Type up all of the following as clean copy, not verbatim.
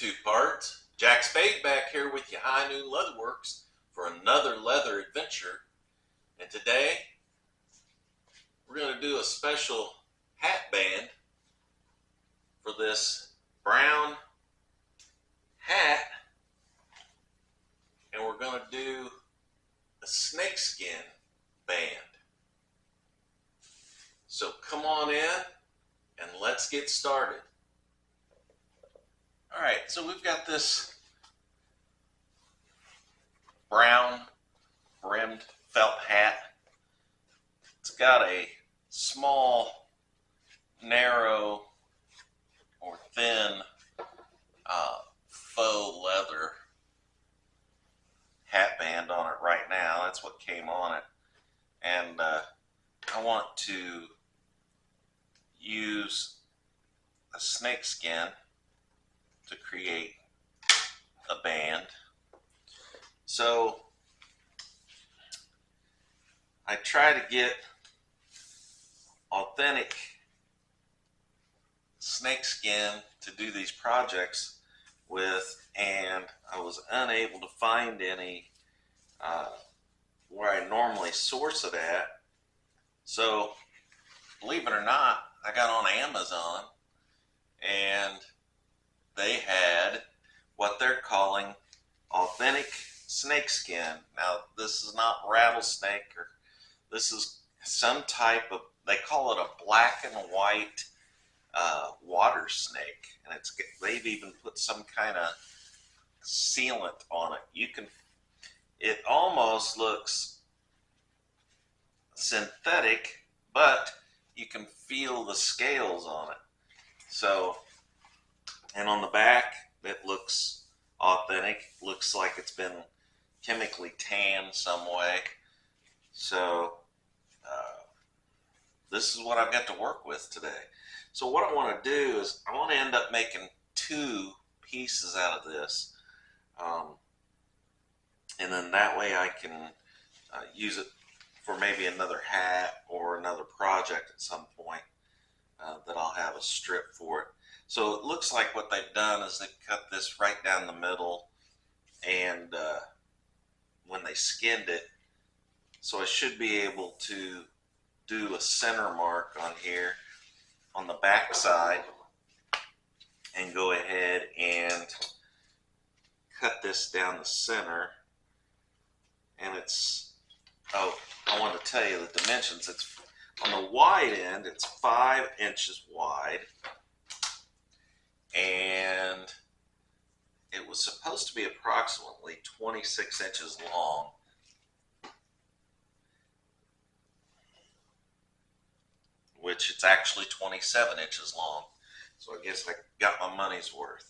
two parts. Jack Spade back here with you, High Noon Leatherworks, for another leather adventure. And today, we're going to do a special hat band for this brown hat. And we're going to do a snakeskin band. So come on in and let's get started. All right, so we've got this brown brimmed felt hat. It's got a small, narrow, or thin faux leather hat band on it right now. That's what came on it. And I want to use a snakeskin to create a band. So I try to get authentic snakeskin to do these projects with, and I was unable to find any where I normally source it at. So believe it or not, I got on Amazon and they had what they're calling authentic snakeskin. Now, this is not rattlesnake, or this is some type of, they call it a black and white water snake, and they've even put some kind of sealant on it. It almost looks synthetic, but you can feel the scales on it. So, and on the back, it looks authentic. Looks like it's been chemically tanned some way. So, this is what I've got to work with today. So what I want to do is I want to end up making two pieces out of this. And then that way I can use it for maybe another hat or another project at some point that I'll have a strip for it. So it looks like what they've done is they've cut this right down the middle, and when they skinned it, so I should be able to do a center mark on here on the back side and go ahead and cut this down the center. And it's, oh, I want to tell you the dimensions. It's on the wide end, it's 5 inches wide, and it was supposed to be approximately 26 inches long. Which it's actually 27 inches long. So I guess I got my money's worth.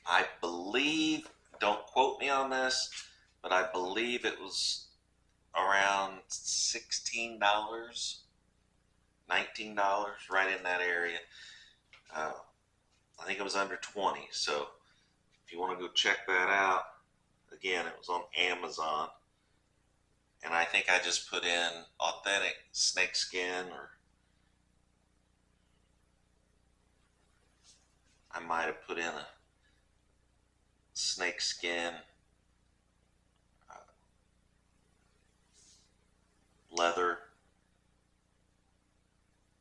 I believe, don't quote me on this, but I believe it was around $16, $19, right in that area. I think it was under 20. So if you want to go check that out, again, it was on Amazon. And I think I just put in authentic snakeskin, or I might have put in a snakeskin leather.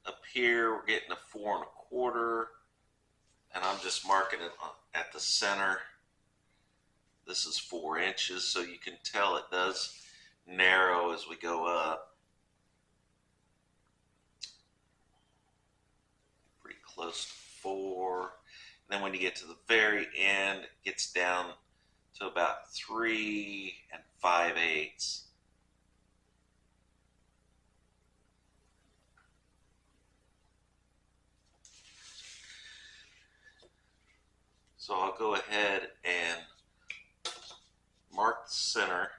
Up here we're getting a 4 1/4, and I'm just marking it at the center. This is 4 inches, so you can tell it does narrow as we go up. Pretty close to 4. And then when you get to the very end, it gets down to about 3 5/8. So I'll go ahead and mark the center.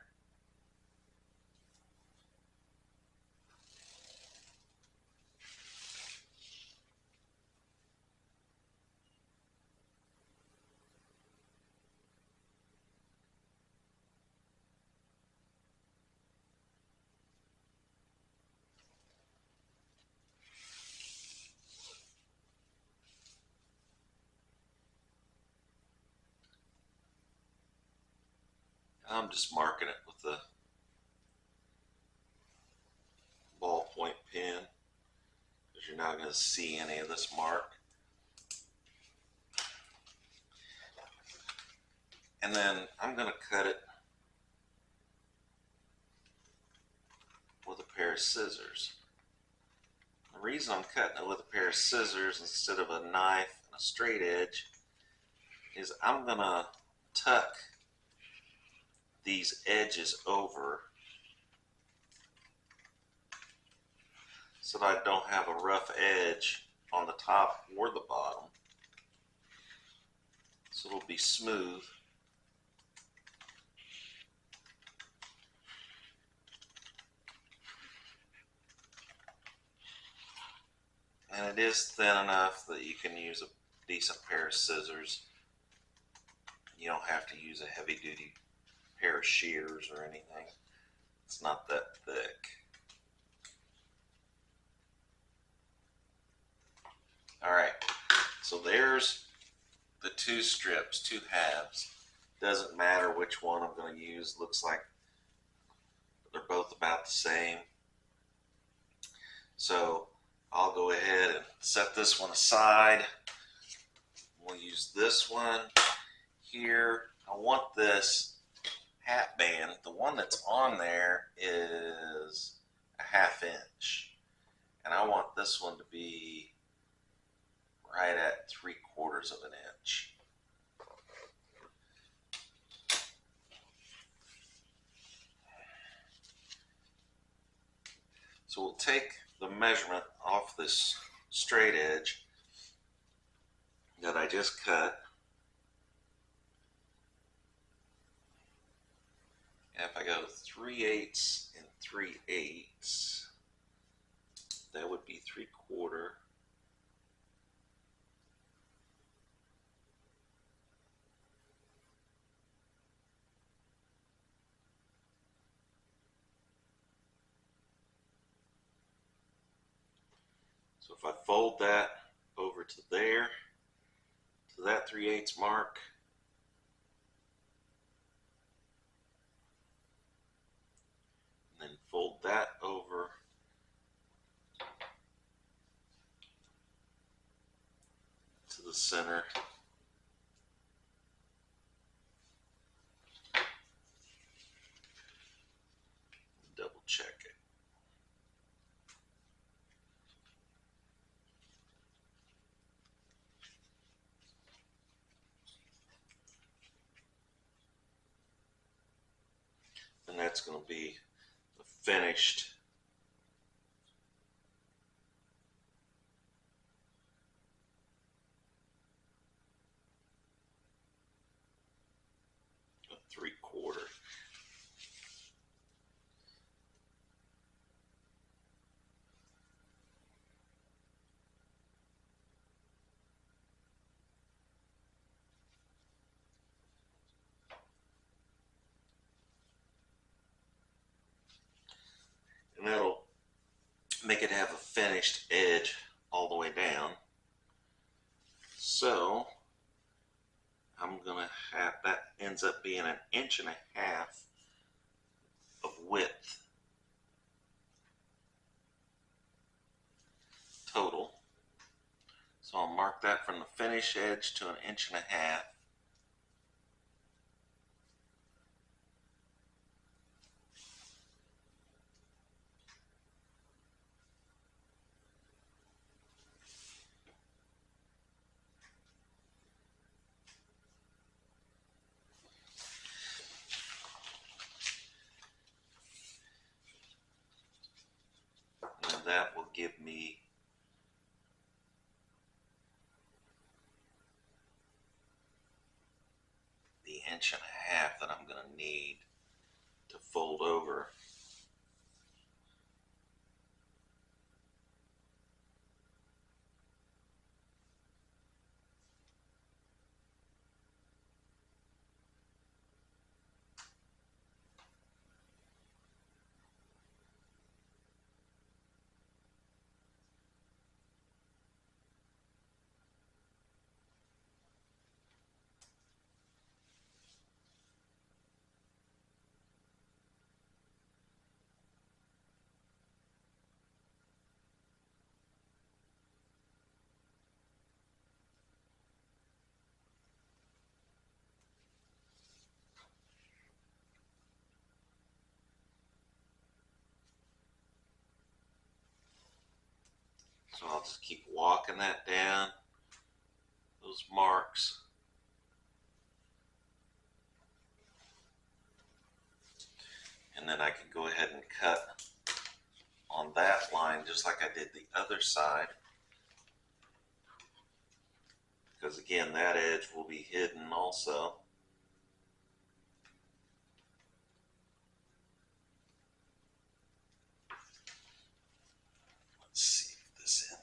I'm just marking it with the ballpoint pen because you're not going to see any of this mark. And then I'm going to cut it with a pair of scissors. The reason I'm cutting it with a pair of scissors instead of a knife and a straight edge is I'm going to tuck these edges over so that I don't have a rough edge on the top or the bottom. So it'll be smooth. And it is thin enough that you can use a decent pair of scissors. You don't have to use a heavy duty pair of shears or anything. It's not that thick. Alright, so there's the two strips, two halves. Doesn't matter which one I'm going to use. Looks like they're both about the same. So I'll go ahead and set this one aside. We'll use this one here. I want this hatband. The one that's on there is a 1/2 inch. And I want this one to be right at 3/4 of an inch. So we'll take the measurement off this straight edge that I just cut. And if I go 3/8 and 3/8, that would be 3/4. So if I fold that over to there, to that 3/8 mark, and then fold that over to the center, double check it. And that's going to be the finished of 3/4. And that'll make it have a finished edge all the way down. So I'm gonna have that ends up being 1.5 inches of width total. So I'll mark that from the finish edge to 1.5 inches. And that will give me the 1.5 inches that I'm going to need to fold over. So I'll just keep walking that down, those marks. And then I can go ahead and cut on that line just like I did the other side. Because again, that edge will be hidden also. Let's see this end.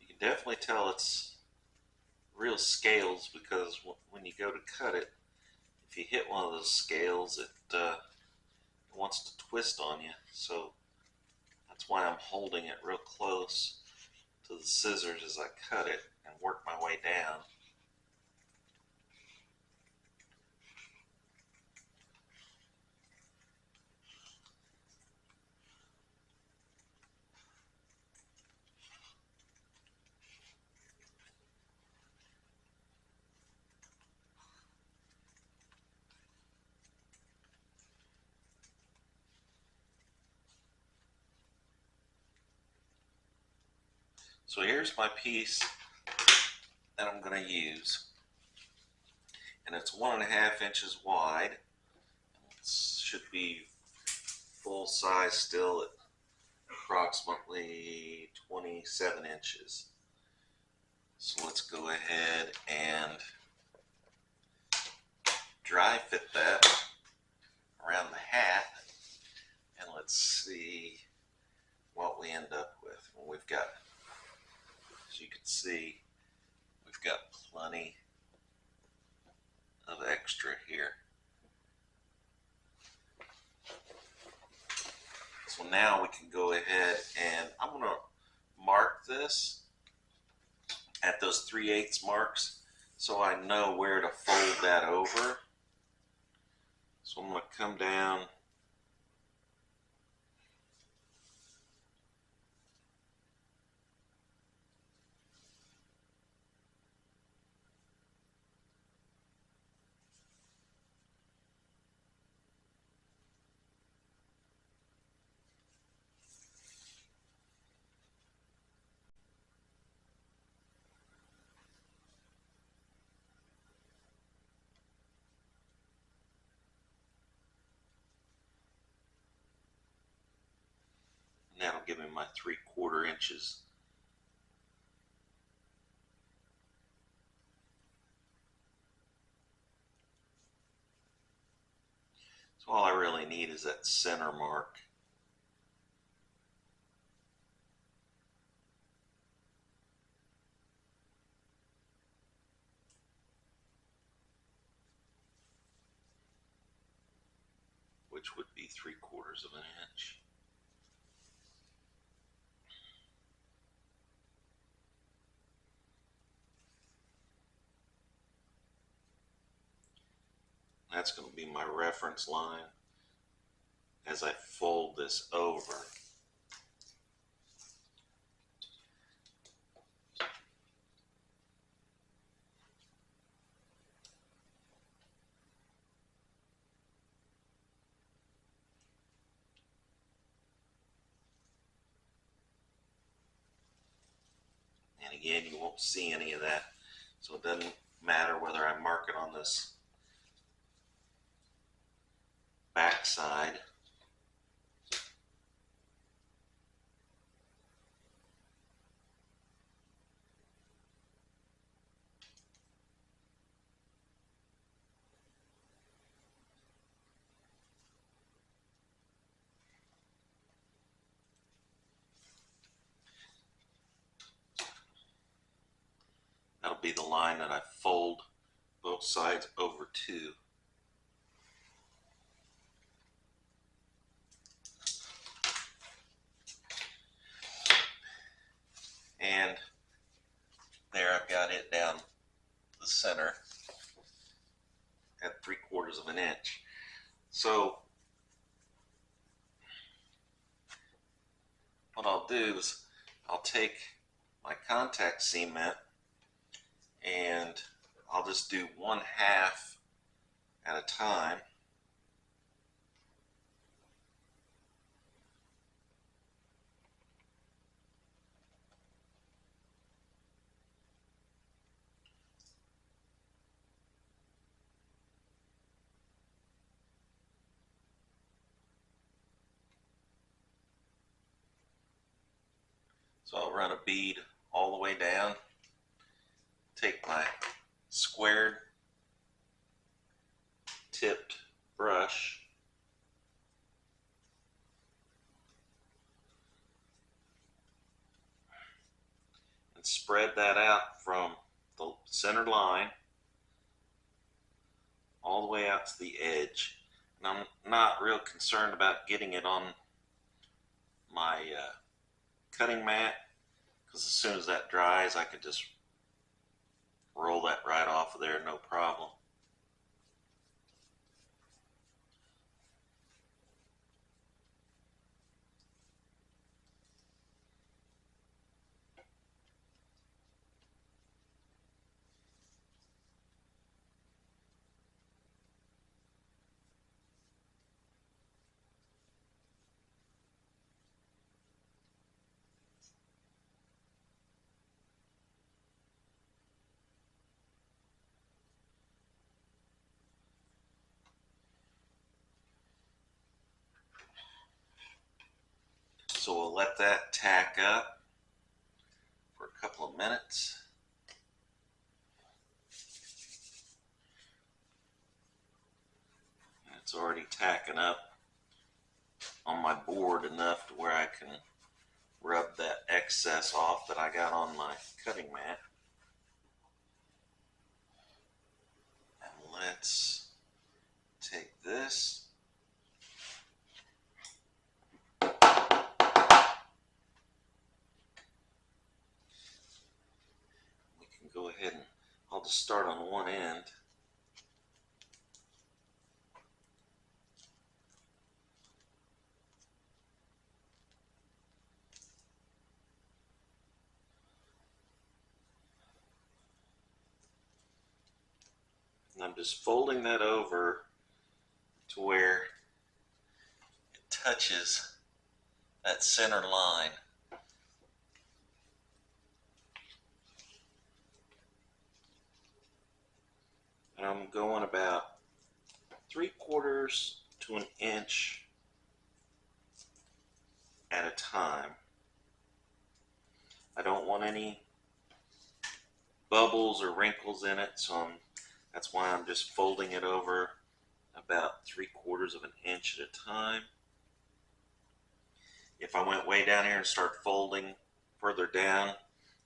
You can definitely tell it's real scales because when you go to cut it, if you hit one of those scales, it wants to twist on you. So that's why I'm holding it real close to the scissors as I cut it and work my way down. So here's my piece that I'm going to use, and it's 1.5 inches wide. It should be full size still at approximately 27 inches. So let's go ahead and dry fit that around the hat, and let's see what we end up with. Well, we've got, as you can see, we've got plenty of extra here. So now we can go ahead and I'm going to mark this at those 3/8 marks so I know where to fold that over. So I'm going to come down and that'll give me my 3/4 inches. So all I really need is that center mark. Which would be 3/4 of an inch. That's going to be my reference line as I fold this over. And again, you won't see any of that, so it doesn't matter whether I mark it on this back side. That'll be the line that I fold both sides over to. And there I've got it down the center at 3/4 of an inch. So what I'll do is I'll take my contact cement and I'll just do 1/2 at a time. So I'll run a bead all the way down, take my squared tipped brush, and spread that out from the center line all the way out to the edge. And I'm not real concerned about getting it on my cutting mat, because as soon as that dries, I could just roll that right off of there, no problem. So we'll let that tack up for a couple of minutes. And it's already tacking up on my board enough to where I can rub that excess off that I got on my cutting mat. And let's take this. We can go ahead and I'll just start on one end. And I'm just folding that over to where it touches that center line. And I'm going about 3/4 to an inch at a time. I don't want any bubbles or wrinkles in it, so that's why I'm just folding it over about 3/4 of an inch at a time. If I went way down here and start folding further down,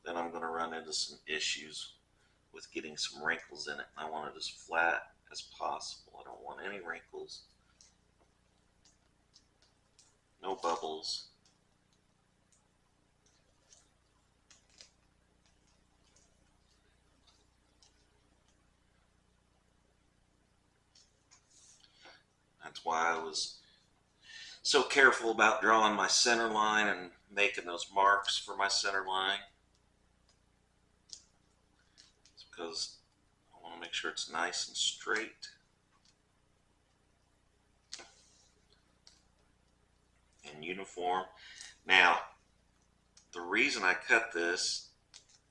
then I'm going to run into some issues with getting some wrinkles in it. I want it as flat as possible. I don't want any wrinkles, no bubbles. That's why I was so careful about drawing my center line and making those marks for my center line. It's because I want to make sure it's nice and straight and uniform. Now, the reason I cut this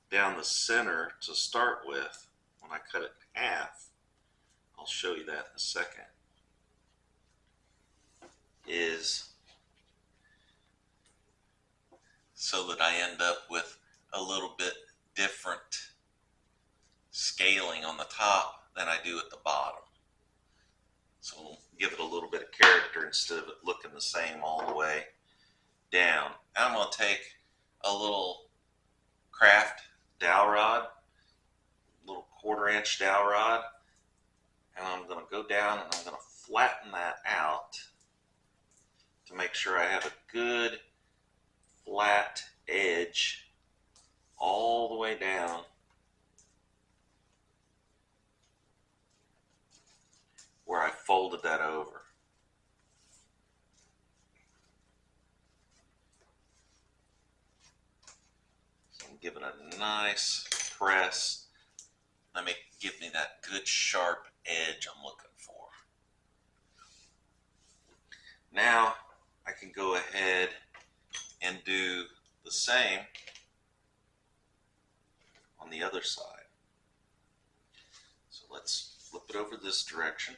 down the center to start with, when I cut it in half, I'll show you that in a second, is so that I end up with a little bit different scaling on the top than I do at the bottom. So we'll give it a little bit of character instead of it looking the same all the way down. And I'm going to take a little craft dowel rod, little 1/4 inch dowel rod, and I'm going to go down and I'm going to flatten that out to make sure I have a good flat edge all the way down where I folded that over. So I'm giving it a nice press give me that good sharp edge I'm looking for. Now I can go ahead and do the same on the other side. So let's flip it over this direction.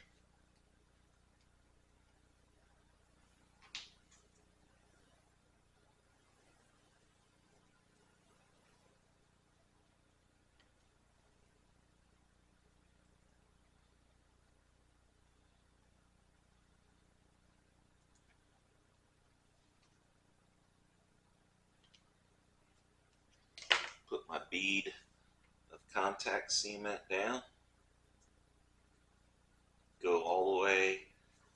Put my bead of contact cement down. Go all the way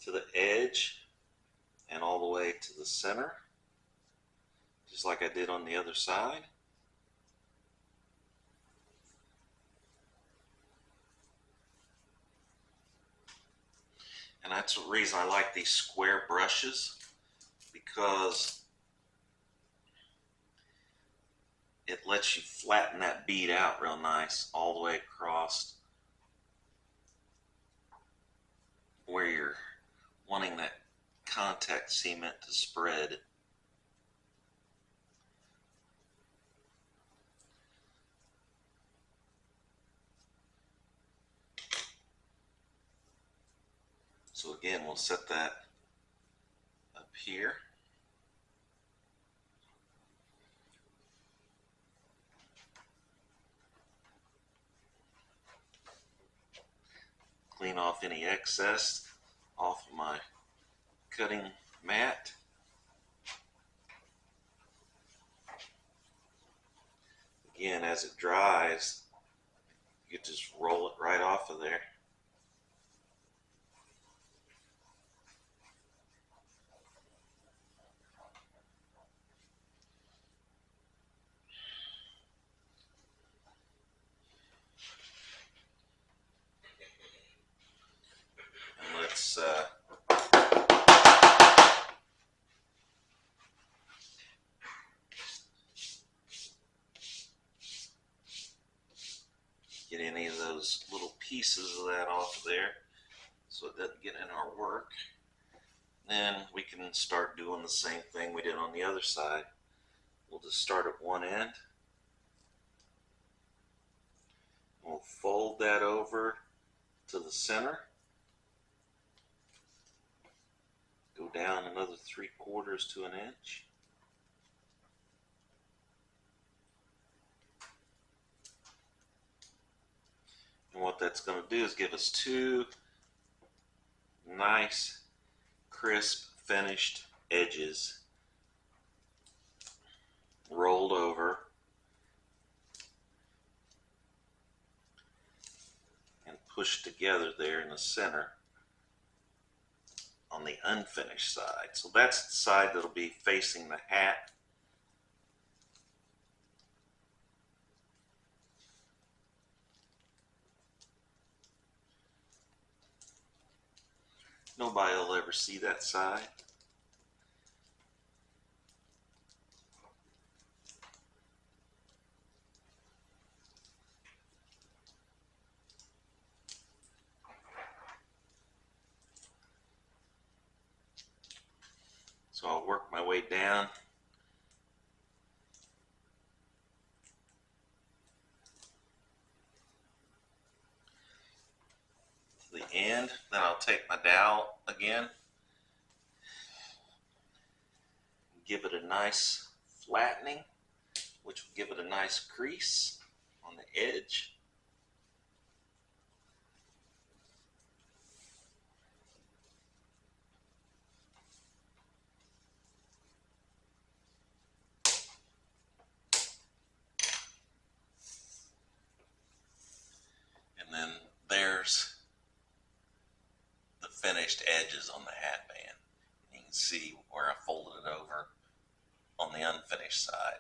to the edge and all the way to the center, just like I did on the other side. And that's the reason I like these square brushes, because it lets you flatten that bead out real nice all the way across where you're wanting that contact cement to spread. So again, we'll set that up here. Clean off any excess off of my cutting mat. Again, as it dries, you just roll it right off of there. And let's get any of those little pieces of that off of there so it doesn't get in our work. Then we can start doing the same thing we did on the other side. We'll just start at one end. We'll fold that over to the center. Go down another 3/4 to an inch. And what that's going to do is give us two nice, crisp, finished edges rolled over and pushed together there in the center on the unfinished side. So that's the side that'll be facing the hat. Nobody will ever see that side. So I'll work my way down to the end. Then I'll take my dowel again, give it a nice flattening, which will give it a nice crease on the edge. And then there's the finished edges on the hatband. You can see where I folded it over on the unfinished side.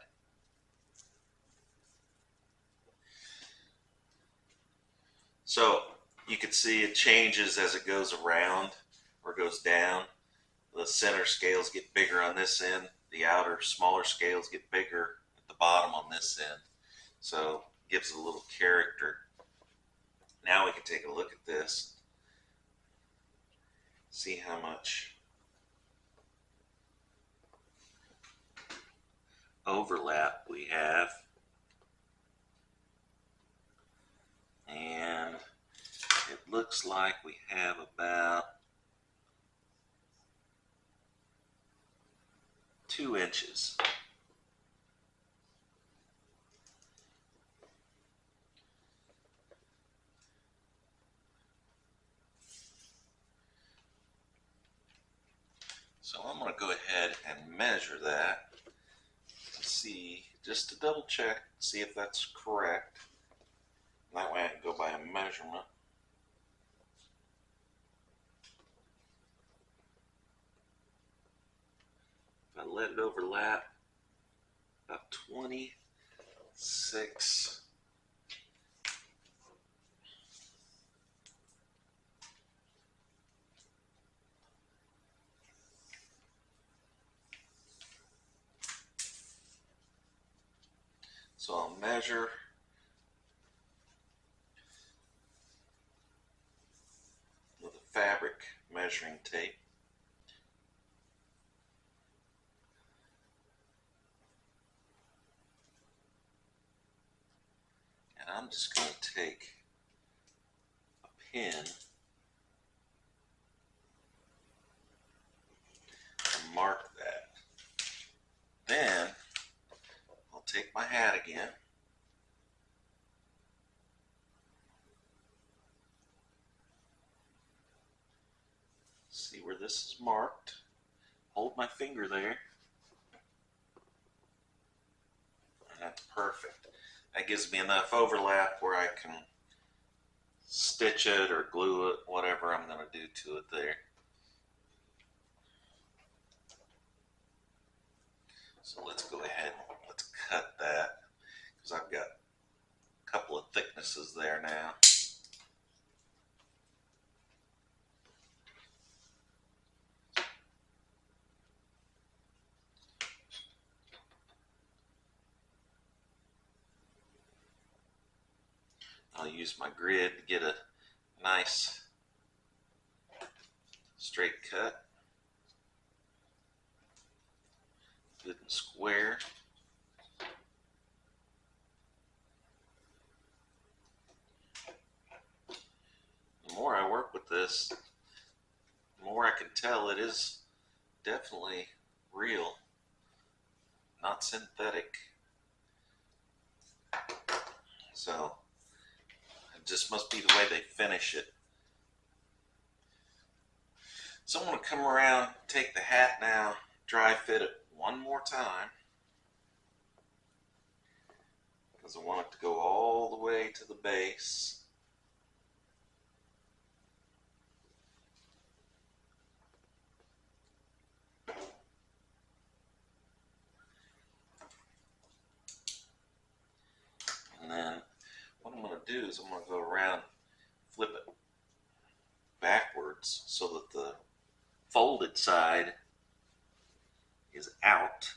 So you can see it changes as it goes around or goes down. The center scales get bigger on this end. The outer smaller scales get bigger at the bottom on this end. So it gives it a little character Now we can take a look at this, see how much overlap we have. And it looks like we have about 2 inches. So I'm going to go ahead and measure that to see, just to double check, see if that's correct. That way I can go by a measurement. If I let it overlap, about 26. So I'll measure with a fabric measuring tape. And I'm just going to take a pin and mark that. Then I'll take my hat again. See where this is marked. Hold my finger there. And that's perfect. That gives me enough overlap where I can stitch it or glue it, whatever I'm going to do to it there. So let's go ahead and let's cut that, because I've got a couple of thicknesses there now. I'll use my grid to get a nice straight cut, good and square. The more I work with this, the more I can tell it is definitely real, not synthetic. So it just must be the way they finish it. So I'm going to come around, take the hat now, dry fit it one more time, because I want it to go all the way to the base. And then what I'm going to do is I'm going to go around, flip it backwards so that the folded side is out.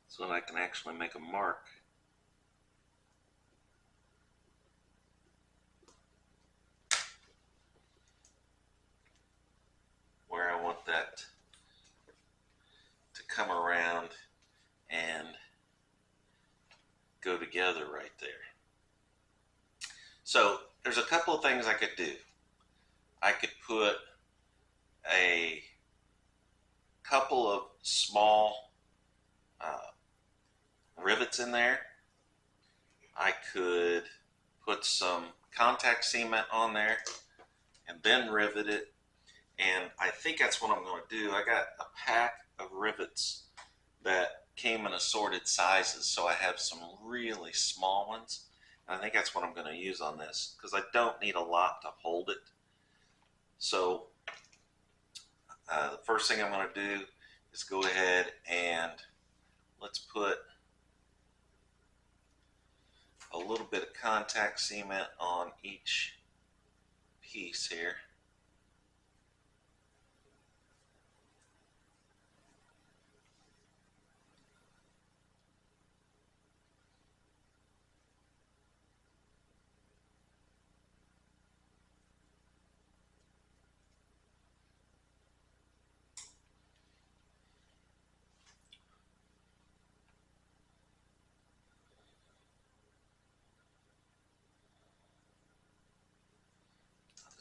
So that I can actually make a mark. Where I want that to come around and go together right there. So there's a couple of things I could do. I could put a couple of small rivets in there. I could put some contact cement on there and then rivet it. And I think that's what I'm going to do. I got a pack of rivets that came in assorted sizes, so I have some really small ones. And I think that's what I'm going to use on this, because I don't need a lot to hold it. So the first thing I'm going to do is go ahead and let's put a little bit of contact cement on each piece here.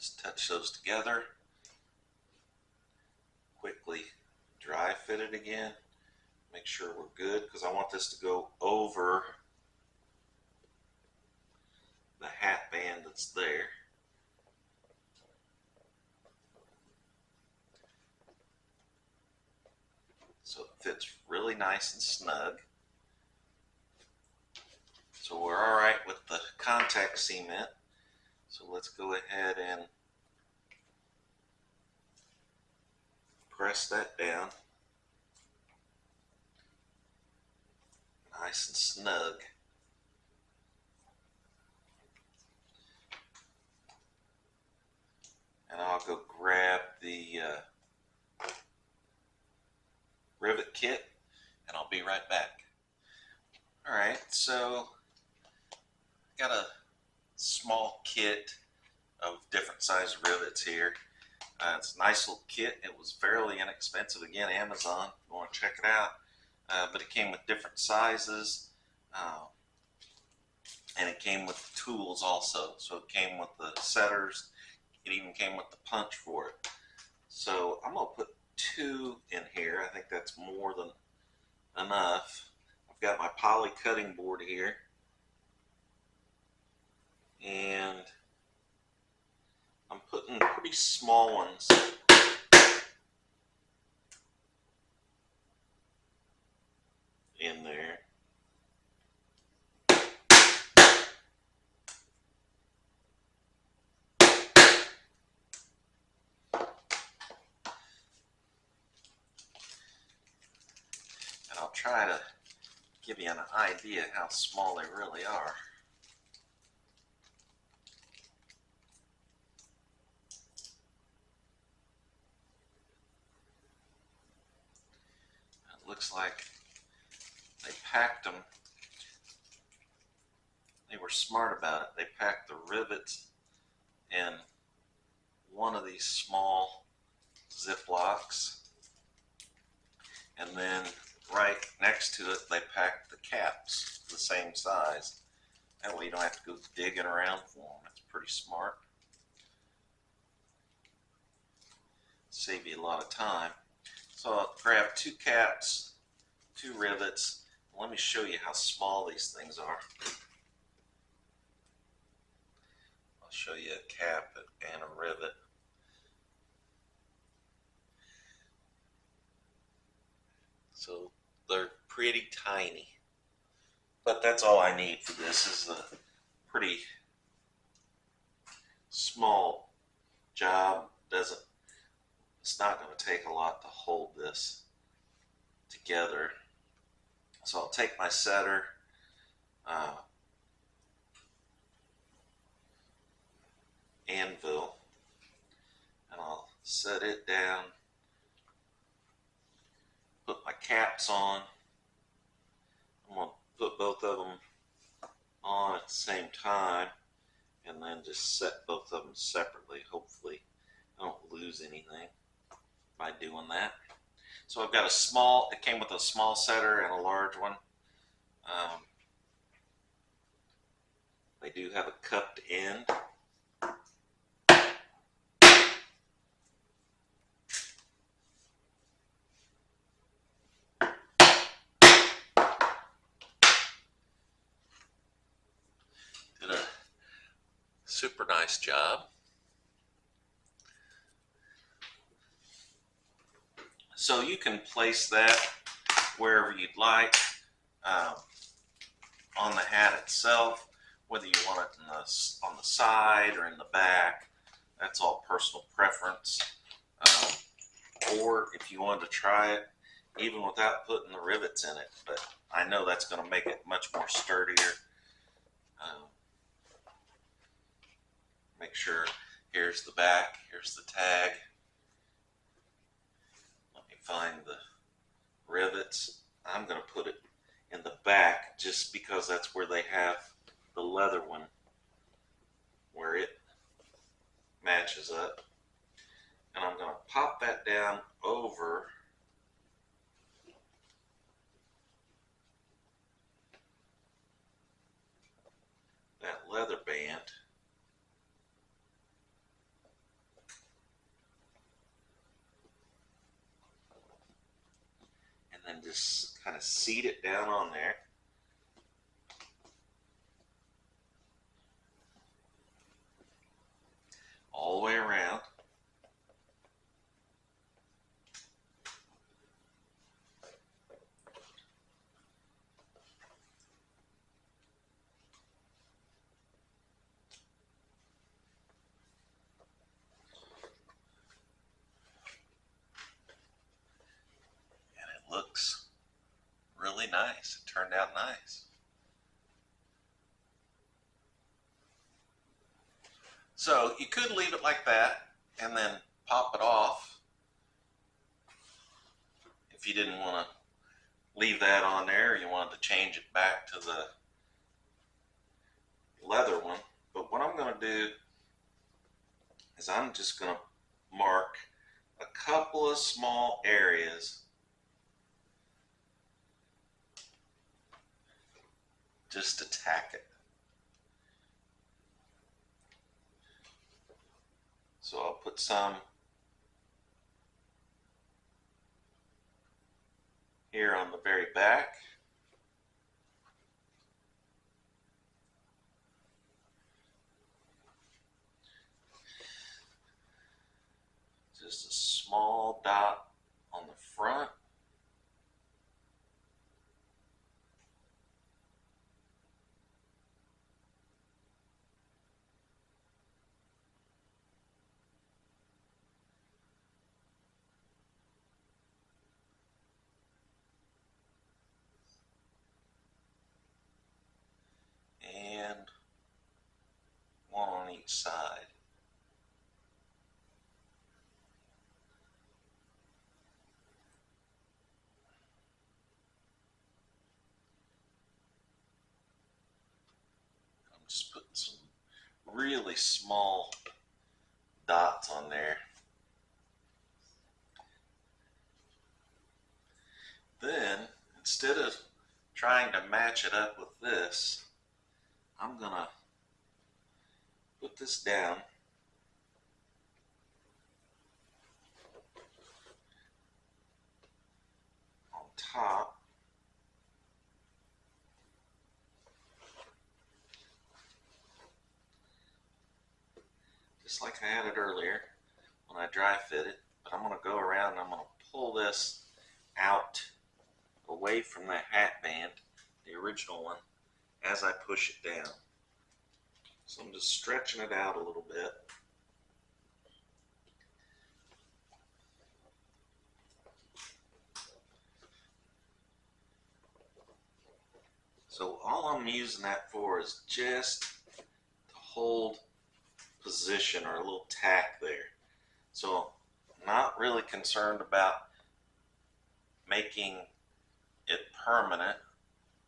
Just touch those together. Quickly dry fit it again. Make sure we're good because I want this to go over the hat band that's there. So it fits really nice and snug. So we're all right with the contact cement. So let's go ahead and press that down. Nice and snug. And I'll go grab the rivet kit and I'll be right back. Alright, so I got a small kit of different size rivets here. It's a nice little kit. It was fairly inexpensive. Again, Amazon, if you want to check it out. But it came with different sizes. And it came with the tools also. So it came with the setters. It even came with the punch for it. So I'm going to put 2 in here. I think that's more than enough. I've got my poly cutting board here. And I'm putting pretty small ones in there. And I'll try to give you an idea how small they really are. It looks like they packed them. They were smart about it. They packed the rivets in one of these small Ziplocs, and then right next to it they packed the caps the same size. That way you don't have to go digging around for them. That's pretty smart. Save you a lot of time. So I'll grab 2 caps, 2 rivets. Let me show you how small these things are. I'll show you a cap and a rivet. So they're pretty tiny. But that's all I need for this. Is a pretty small job. It's not going to take a lot to hold this together. So I'll take my setter, anvil, and I'll set it down, put my caps on. I'm going to put both of them on at the same time and then just set both of them separately. Hopefully I don't lose anything by doing that. So I've got a small, it came with a small setter and a large one. They do have a cupped end. Did a super nice job. So you can place that wherever you'd like on the hat itself, whether you want it on the side or in the back. That's all personal preference. Or if you wanted to try it even without putting the rivets in it, but I know that's going to make it much more sturdier. Make sure, here's the back, here's the tag. Let me find the rivets. I'm going to put it in the back just because that's where they have the leather one, where it matches up. And I'm going to pop that down over that leather band. just kind of seat it down on there. All the way around. And it looks really nice. It turned out nice. So you could leave it like that and then pop it off if you didn't want to leave that on there, or you wanted to change it back to the leather one. But what I'm going to do is I'm just going to mark a couple of small areas just to tack it. So I'll put some here on the very back. Just a small dot on the front. And one on each side. I'm just putting some really small dots on there. Then, instead of trying to match it up with this, I'm gonna put this down on top, just like I had it earlier when I dry fit it. But I'm gonna go around and I'm gonna pull this out away from the hatband, the original one, as I push it down. So I'm just stretching it out a little bit. So all I'm using that for is just to hold position or a little tack there. So I'm not really concerned about making it permanent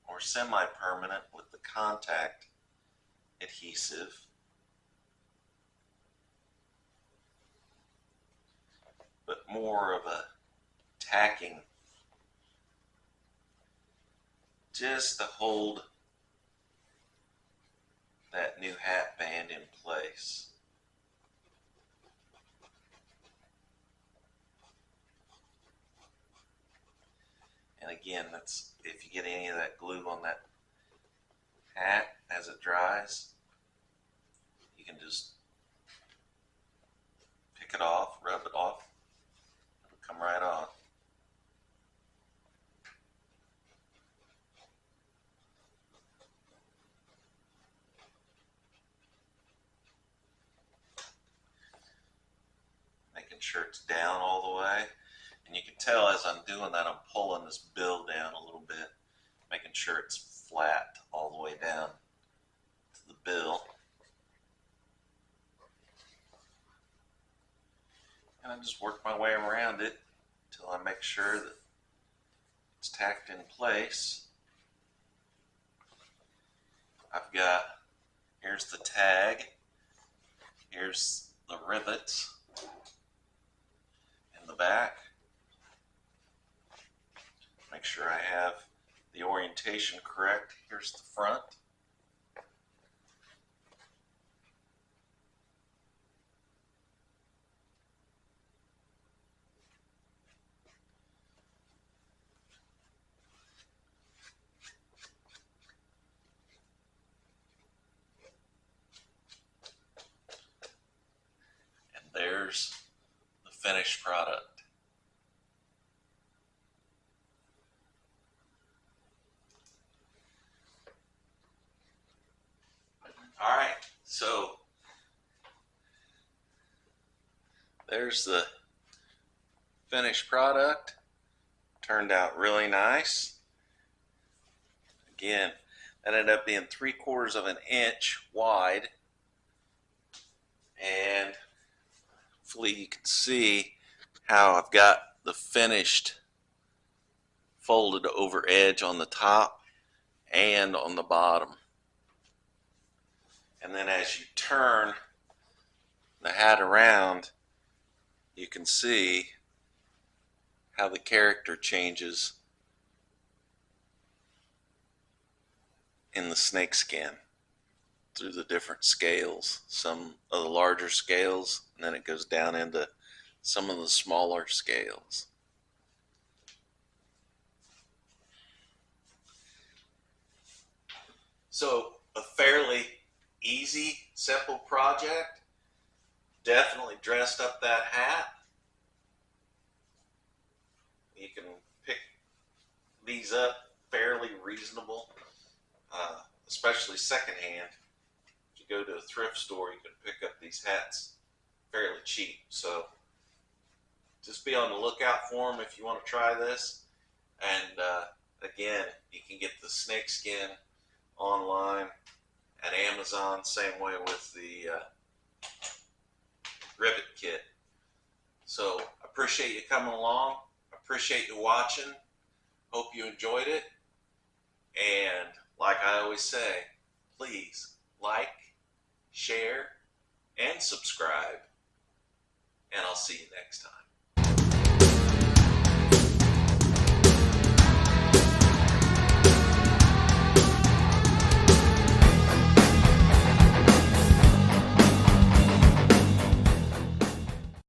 or semi-permanent with the contact adhesive. But more of a tacking, just to hold that new hatband in place. And again, that's if you get any of that glue on that hat as it dries, you can just pick it off, rub it off, it'll come right off. Making sure it's down all the way. And you can tell as I'm doing that, I'm pulling this bill down a little bit, making sure it's flat all the way down to the bill. And I just work my way around it until I make sure that it's tacked in place. I've got, here's the tag, here's the rivets in the back. Make sure I have the orientation correct. Here's the front. finished product. All right, so there's the finished product. Turned out really nice. Again, that ended up being 3/4 of an inch wide, and hopefully you can see how I've got the finished folded over edge on the top and on the bottom. And then as you turn the hat around, you can see how the character changes in the snakeskin through the different scales. Some of the larger scales, and then it goes down into some of the smaller scales. So a fairly easy, simple project. Definitely dressed up that hat. You can pick these up fairly reasonable, especially secondhand. If you go to a thrift store, you can pick up these hats fairly cheap. So just be on the lookout for them if you want to try this. And again, you can get the snakeskin online at Amazon, same way with the rivet kit. So appreciate you coming along. Appreciate you watching. Hope you enjoyed it. And like I always say, please like, share, and subscribe. And I'll see you next time.